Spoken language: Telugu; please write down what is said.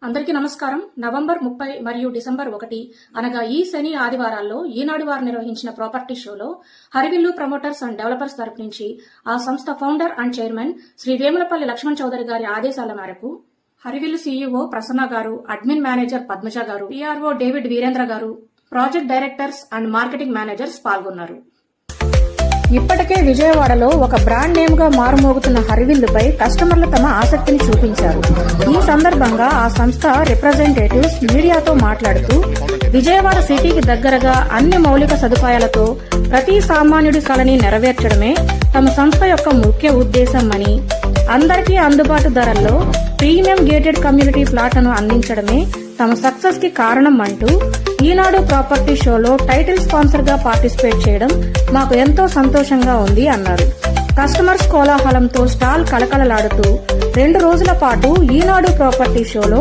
అందరికీ నమస్కారం. నవంబర్ 30 మరియు డిసెంబర్ 1 అనగా ఈ శని ఆదివారాల్లో ఈనాడు వారు నిర్వహించిన ప్రాపర్టీ షోలో హరివిల్లు ప్రమోటర్స్ అండ్ డెవలపర్స్ తరపు నుంచి ఆ సంస్థ founder and chairman Shri Vemulapalli Lakshman Chowdary గారి ఆదేశాల మేరకు హరివిల్లు సీఈఓ ప్రసన్న గారు, అడ్మిన్ మేనేజర్ పద్మజ గారు, పిఆర్ఓ డేవిడ్ వీరేంద్ర గారు, project directors and marketing managers పాల్గొన్నారు. ఇప్పటికే విజయవాడలో ఒక బ్రాండ్ నేమ్ గా మారుమోగుతున్న హరివిల్లుపై కస్టమర్లు తమ ఆసక్తిని చూపించారు. ఈ సందర్భంగా ఆ సంస్థ రిప్రజెంటేటివ్స్ మీడియాతో మాట్లాడుతూ, విజయవాడ సిటీకి దగ్గరగా అన్ని మౌలిక సదుపాయాలతో ప్రతి సామాన్యుడి కలని నెరవేర్చడమే తమ సంస్థ యొక్క ముఖ్య ఉద్దేశం అని, అందరికీ అందుబాటు ధరల్లో ప్రీమియం గేటెడ్ కమ్యూనిటీ ప్లాట్లను అందించడమే తమ సక్సెస్ కి కారణం అంటూ ఈనాడు ప్రాపర్టీ షోలో టైటిల్ స్పాన్సర్ గా పార్టిసిపేట్ చేయడం మాకు ఎంతో సంతోషంగా ఉంది అన్నారు. కస్టమర్స్ కోలాహలంతో స్టాల్ కలకలలాడుతూ 2 రోజుల పాటు ఈనాడు ప్రాపర్టీ షోలో